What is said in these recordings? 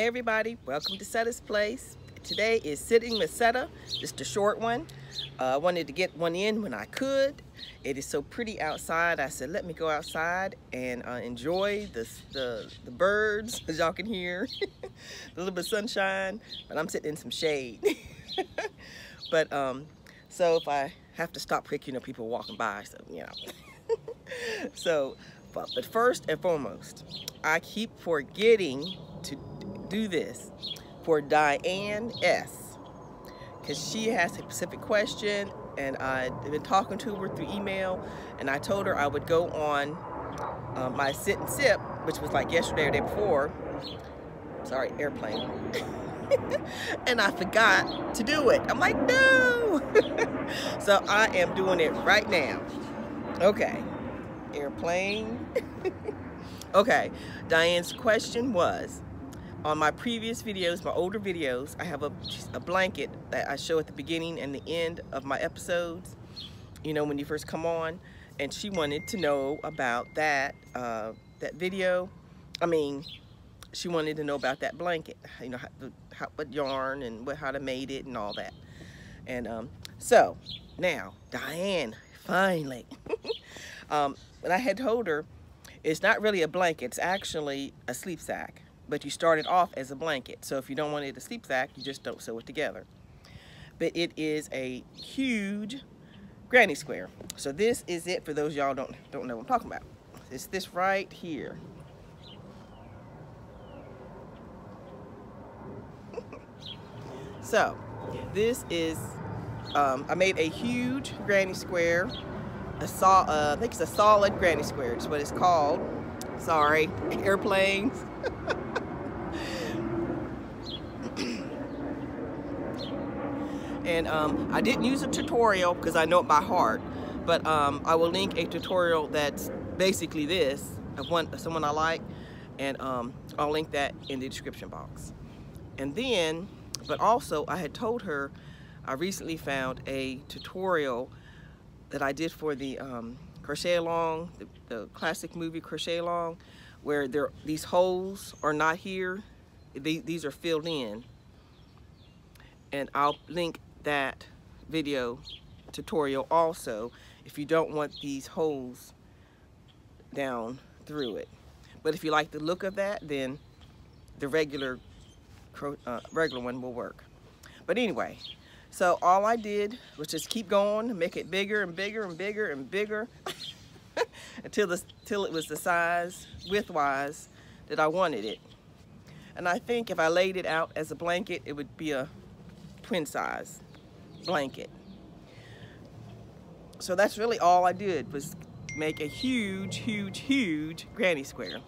everybody, welcome to Setta's Place. Today is Sitting with Setta, just a short one. I wanted to get one in when I could. It is so pretty outside. I said, let me go outside and enjoy the birds, as y'all can hear. A little bit of sunshine, but I'm sitting in some shade. But so if I have to stop quick, people walking by, so So, but first and foremost, I keep forgetting to do this for Diane S. because she has a specific question, and I've been talking to her through email, and I told her I would go on my sit and sip, which was like yesterday or the day before. Sorry, airplane. And I forgot to do it. I'm like, no. So I am doing it right now. Okay, airplane. Okay, Diane's question was, on my previous videos, my older videos, I have a blanket that I show at the beginning and the end of my episodes, when you first come on, and she wanted to know about that that video. She wanted to know about that blanket, what yarn and how to made it and all that. And so now Diane finally, when I had told her it's not really a blanket, it's actually a sleep sack, but you start it off as a blanket. So if you don't want it a sleep sack, you just don't sew it together. But it is a huge granny square. So this is it for those y'all don't know what I'm talking about. It's this right here. So this is, I made a huge granny square, I think it's a solid granny square, is what it's called. Sorry, airplanes. And I didn't use a tutorial because I know it by heart, but I will link a tutorial that's basically this, of someone I like, and I'll link that in the description box. And then, but also I had told her I recently found a tutorial that I did for the Crochet Along, the classic movie Crochet Along, where these holes are not here, these are filled in. And I'll link that video tutorial also if you don't want these holes down through it. But if you like the look of that, then the regular one will work. But anyway, so all I did was just keep going, make it bigger and bigger and bigger and bigger until it was the size, width-wise, that I wanted it. And I think if I laid it out as a blanket, it would be a twin size blanket. So that's really all I did, was make a huge, huge, huge granny square.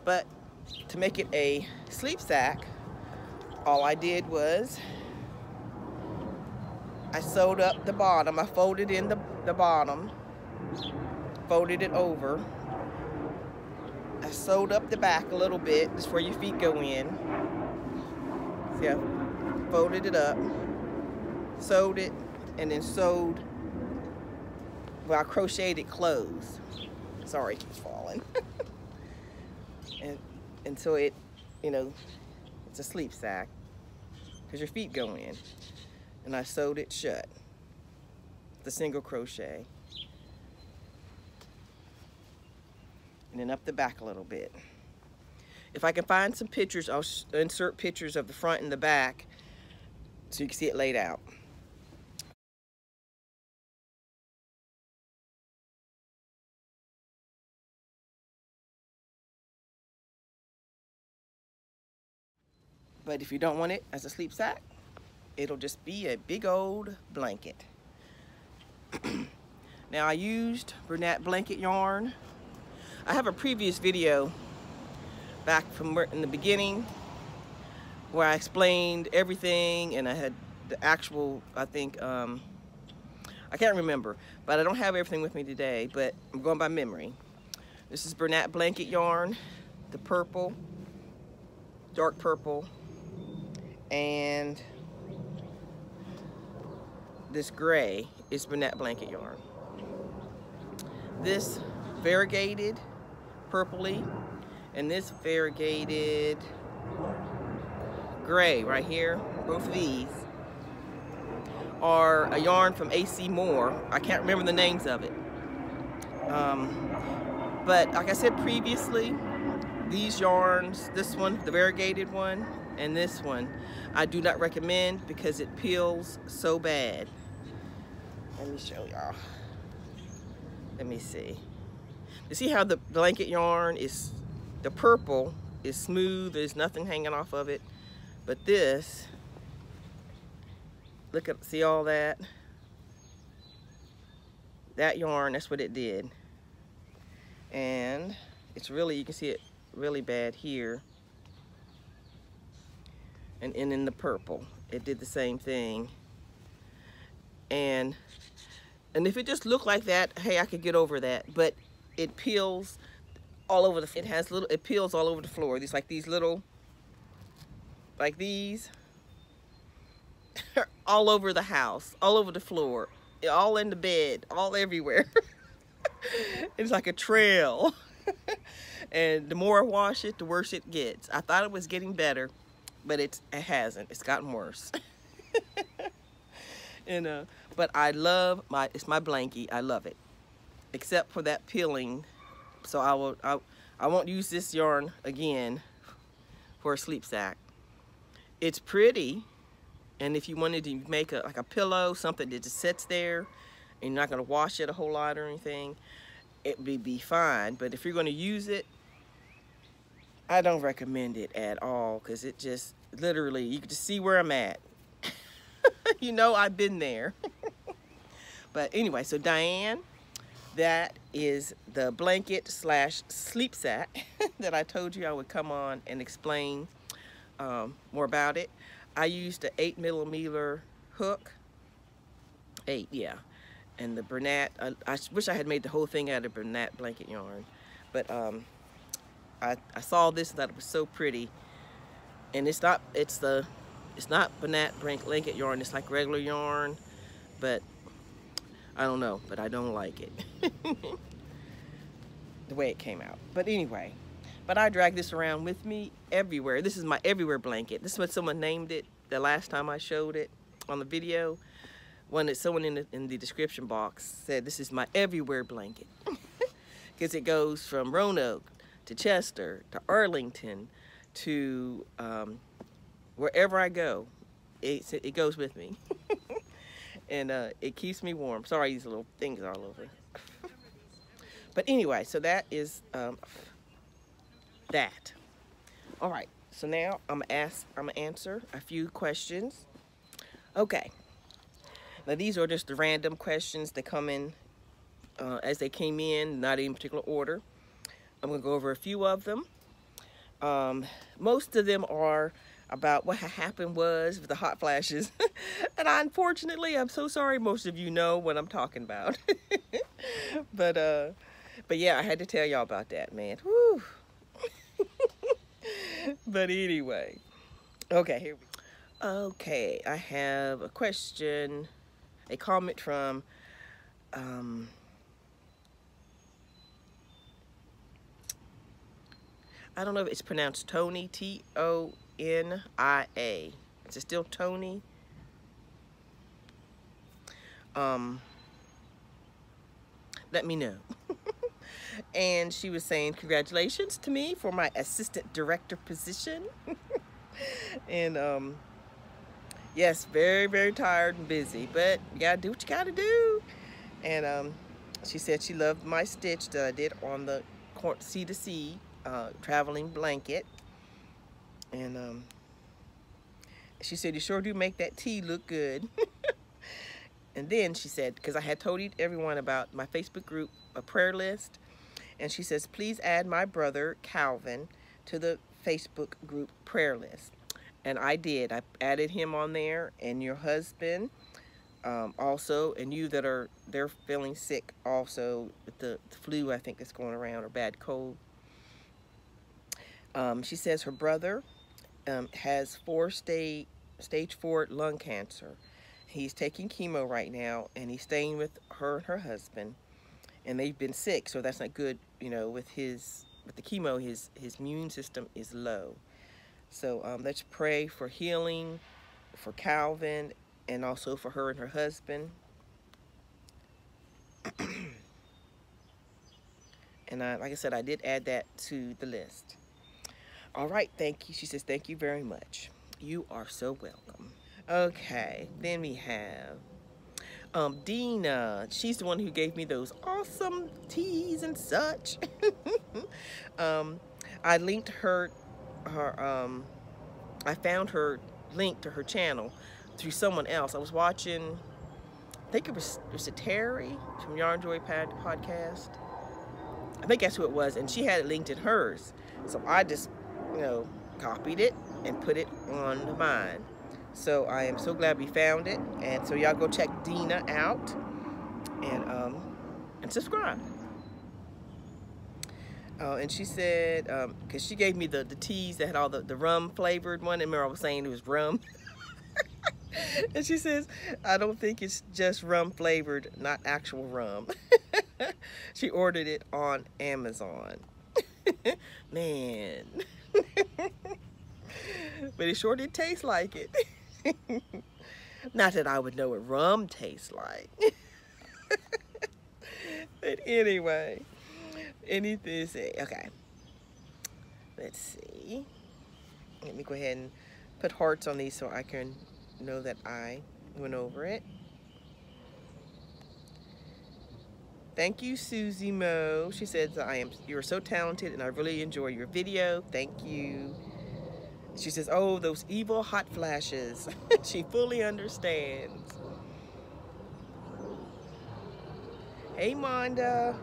But to make it a sleep sack, all I did was I sewed up the bottom. I folded in the bottom, folded it over. I sewed up the back a little bit, just where your feet go in. See, I folded it up, sewed it, and then sewed, I crocheted it closed. Sorry, it keeps falling. and so it, it's a sleep sack, because your feet go in. And I sewed it shut, the single crochet. And then up the back a little bit. If I can find some pictures, I'll insert pictures of the front and the back so you can see it laid out. But if you don't want it as a sleep sack, it'll just be a big old blanket. Now I used Bridget blanket yarn. I have a previous video back from in the beginning where I explained everything, and I had the actual, I think, I can't remember, but I don't have everything with me today, but I'm going by memory. This is Bridget blanket yarn, the purple, dark purple, and this gray is Bridget blanket yarn. This variegated purpley, and this variegated gray right here, both of these, are a yarn from AC Moore. I can't remember the names of it. But like I said previously, these yarns, this one, the variegated one, and this one, I do not recommend because it peels so bad. Let me show y'all. Let me see. You see how the blanket yarn is, the purple is smooth, there's nothing hanging off of it. But this, look at, see all that? That yarn, that's what it did. And it's really, you can see it really bad here. And in the purple, it did the same thing. And if it just looked like that, hey, I could get over that. But it peels all over the, it has little, it peels all over the floor. These, like these little, like these, all over the house, all over the floor, all in the bed, all everywhere. It's like a trail. And the more I wash it, the worse it gets. I thought it was getting better, but it hasn't. It's gotten worse. And but I love it's my blankie. I love it, except for that peeling. So I won't use this yarn again for a sleep sack. It's pretty, and if you wanted to make like a pillow, something that just sits there, and you're not going to wash it a whole lot or anything, it would be fine. But if you're going to use it, I don't recommend it at all, because it just literally, you can just see where I'm at. You know, I've been there. But anyway, so Diane, that is the blanket slash sleep sack that I told you I would come on and explain more about it. I used an 8mm hook. 8, yeah. And the Bernat, I wish I had made the whole thing out of Bernat blanket yarn. But I saw this and thought it was so pretty. And it's not Bernat blanket yarn, it's like regular yarn. But I don't know, but I don't like it. The way it came out. But anyway, but I drag this around with me everywhere. This is my everywhere blanket. This is what someone named it the last time I showed it on the video. Someone in the description box said this is my everywhere blanket. Because it goes from Roanoke to Chester to Arlington to wherever I go. It goes with me. And it keeps me warm. Sorry, these little things are all over. But anyway, so that is that. All right, so now I'm gonna answer a few questions. Okay. Now these are just the random questions that come in as they came in, not in particular order. I'm gonna go over a few of them. Most of them are about what happened was with the hot flashes. And unfortunately, I'm so sorry, most of you know what I'm talking about. But yeah, I had to tell y'all about that, man. Whew. But anyway, okay, here we go. Okay, I have a question, a comment from I don't know if it's pronounced Tony, Tonia. Is it still Tony? Let me know. And she was saying congratulations to me for my assistant director position. And yes, very, very tired and busy, but you gotta do what you gotta do. And she said she loved my stitch that I did on the C2C traveling blanket. And she said, you sure do make that tea look good. And then she said, because I had told everyone about my Facebook group, a prayer list, and she says, please add my brother Calvin to the Facebook group prayer list. And I did. I added him on there, and your husband also, and you that they're feeling sick also with the flu, I think, that's going around, or bad cold. She says her brother has stage 4 lung cancer. He's taking chemo right now, and he's staying with her and her husband, and they've been sick, so that's not good, you know, with the chemo. His immune system is low. So let's pray for healing for Calvin and also for her and her husband. And like I said, I did add that to the list. All right, thank you. She says, thank you very much. You are so welcome. Okay, then we have Dina. She's the one who gave me those awesome teas and such. I linked her, I found her link to her channel through someone else. I was watching, I think it was Terry from Yarn Joy Podcast. I think that's who it was, and she had it linked in hers. So I just, copied it and put it on mine. So I am so glad we found it. And so y'all go check Dina out and subscribe. And she said, because she gave me the teas that had all the rum flavored one. And remember I was saying it was rum. And she says, I don't think it's just rum flavored, not actual rum. She ordered it on Amazon. Man. But it sure did taste like it. Not that I would know what rum tastes like. But anyway, anything to say. Okay. Let's see. Let me go ahead and put hearts on these so I can know that I went over it. Thank you, Susie Mo. She says, you're so talented and I really enjoy your video. Thank you. She says, oh, those evil hot flashes. She fully understands. Hey, Monda.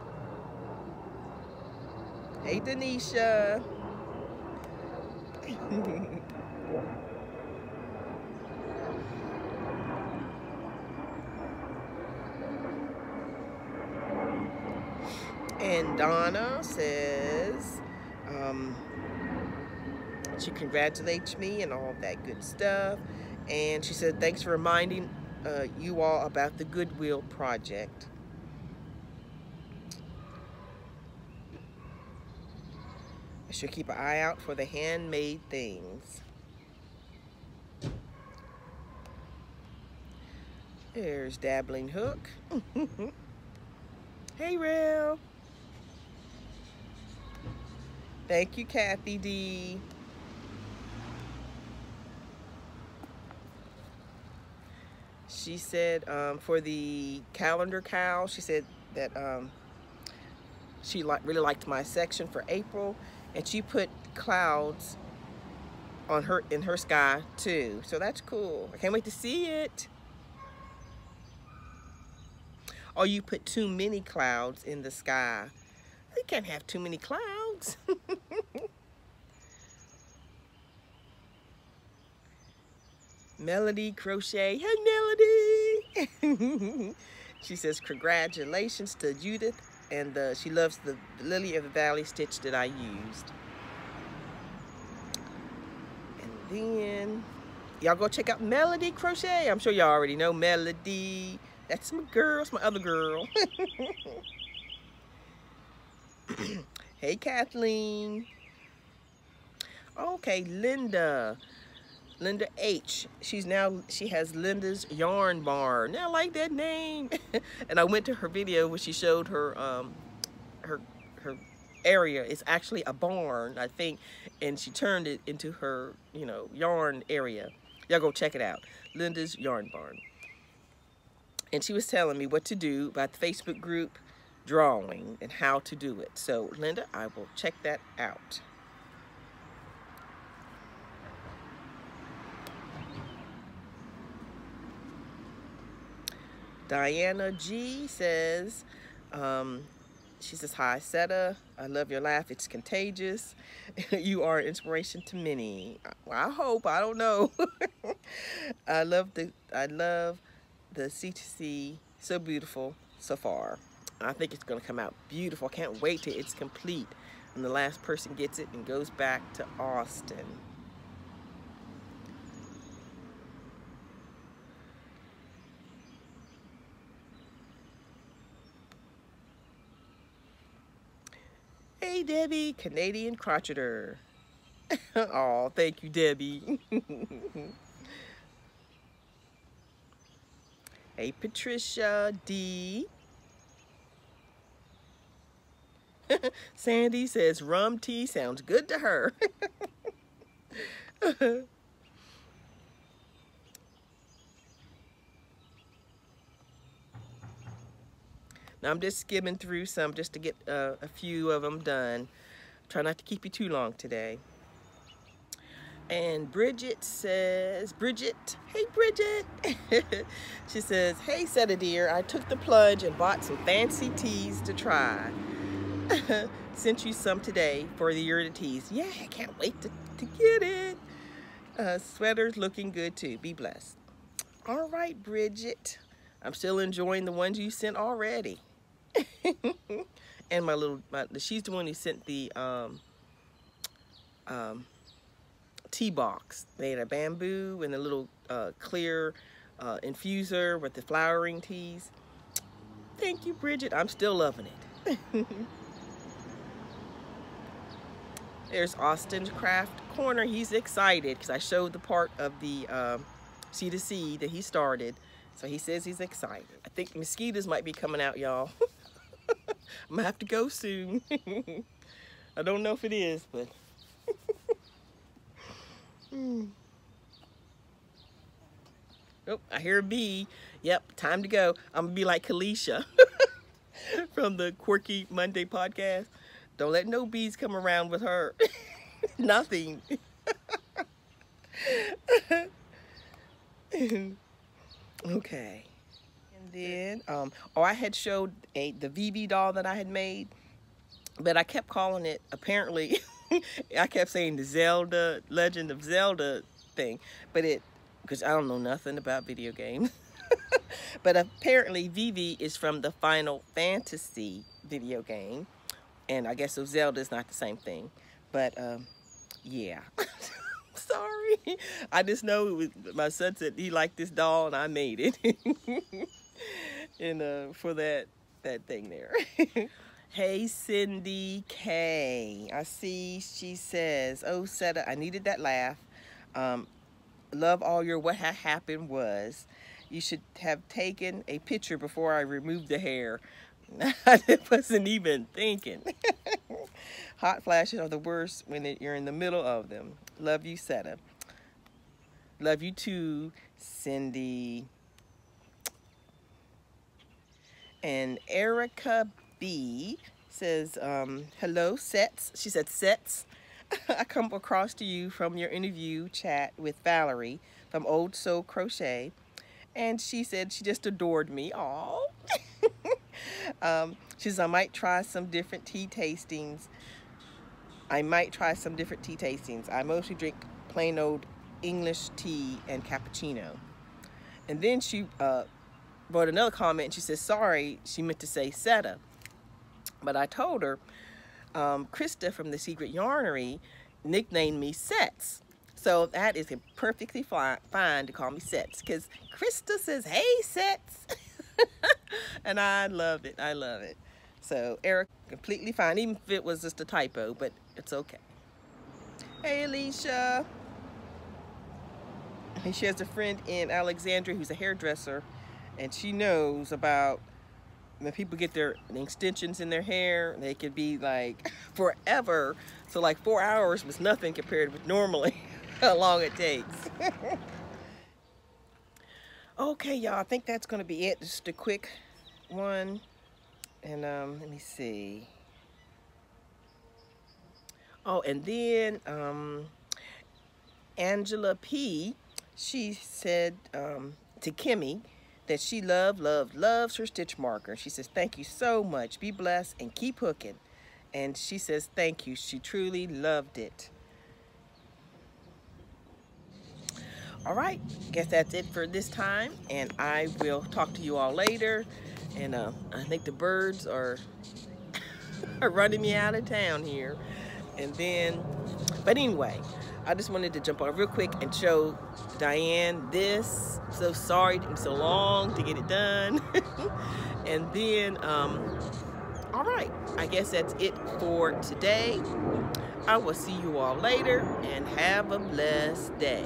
Hey, Denisha. And Donna says, she congratulates me and all that good stuff. And she said, thanks for reminding you all about the Goodwill Project. I should keep an eye out for the handmade things. There's Dabbling Hook. Hey, Rail. Thank you, Kathy D. She said for the calendar cow, she said that she really liked my section for April, and she put clouds on in her sky too. So that's cool. I can't wait to see it. Or you put too many clouds in the sky. You can't have too many clouds. Melody Crochet. Hey, Melody. She says, congratulations to Judith. And she loves the Lily of the Valley stitch that I used. And then, y'all go check out Melody Crochet. I'm sure y'all already know Melody. That's my girl. It's my other girl. Hey, Kathleen. Okay, Linda H. She has Linda's Yarn Barn. I like that name. And I went to her video where she showed her her area. It's actually a barn, I think, and she turned it into her, yarn area. Y'all go check it out. Linda's Yarn Barn. And she was telling me what to do about the Facebook group drawing and how to do it. So, Linda, I will check that out. Diana G says, she says, hi, Setta. I love your laugh. It's contagious. You are an inspiration to many. Well, I hope. I don't know. I love the C2C. So beautiful so far. I think it's going to come out beautiful. I can't wait till it's complete and the last person gets it and goes back to Austin. Hey, Debbie, Canadian crocheter. Oh, thank you, Debbie. Hey, Patricia D. Sandy says rum tea sounds good to her. Now I'm just skimming through some just to get a few of them done. Try not to keep you too long today. And Bridget says, hey Bridget. She says, hey Setta dear, I took the plunge and bought some fancy teas to try. Sent you some today for the year of the teas. Yeah, I can't wait to get it. Sweater's looking good too. Be blessed. All right, Bridget. I'm still enjoying the ones you sent already. And she's the one who sent the tea box. They had a bamboo and a little clear infuser with the flowering teas. Thank you, Bridget. I'm still loving it. There's Austin's Craft Corner. He's excited because I showed the part of the C2C that he started. So he says he's excited. I think mosquitoes might be coming out, y'all. I'm gonna have to go soon. I don't know if it is, but oh, I hear a bee. Yep, time to go. I'm gonna be like Kalisha from the Quirky Monday podcast. Don't let no bees come around with her. Nothing. Okay. And then, I had showed the VB doll that I had made, but I kept calling it, apparently, I kept saying the Zelda, Legend of Zelda thing, but because I don't know nothing about video games. But apparently VV is from the Final Fantasy video game. And I guess so Zelda is not the same thing. But, yeah. Sorry. I just know my son said he liked this doll and I made it. And for that thing there. Hey, Cindy K. I see she says, oh, Setta, I needed that laugh. Love all your what happened was. You should have taken a picture before I removed the hair. I wasn't even thinking. Hot flashes are the worst when you're in the middle of them. Love you, Setta. Love you too, Cindy. And Erica B says, hello, Sets. She said, Sets. I come across to you from your interview chat with Valerie from Old Soul Crochet. And she said she just adored me. Aww. She says, I might try some different tea tastings. I mostly drink plain old English tea and cappuccino. And then she wrote another comment and she says, sorry, she meant to say Setta. But I told her, Krista from The Secret Yarnery nicknamed me Sets. So that is perfectly fine to call me Sets, because Krista says, hey, Sets. And I love it. I love it. So Eric, completely fine, even if it was just a typo, but it's okay. Hey, Alicia. And she has a friend in Alexandria who's a hairdresser, and she knows about when people get their extensions in their hair, they could be like forever. So like 4 hours was nothing compared with normally how long it takes. Okay, y'all, I think that's gonna be it. Just a quick one. And let me see. Oh, and then Angela P, she said to Kimmy that she loves her stitch marker. She says, thank you so much. Be blessed and keep hooking. And she says, thank you. She truly loved it. All right, guess that's it for this time, and I will talk to you all later. And I think the birds are running me out of town here. And then, but anyway, I just wanted to jump on real quick and show Diane this. So sorry it took so long to get it done. And then, all right, I guess that's it for today. I will see you all later, and have a blessed day.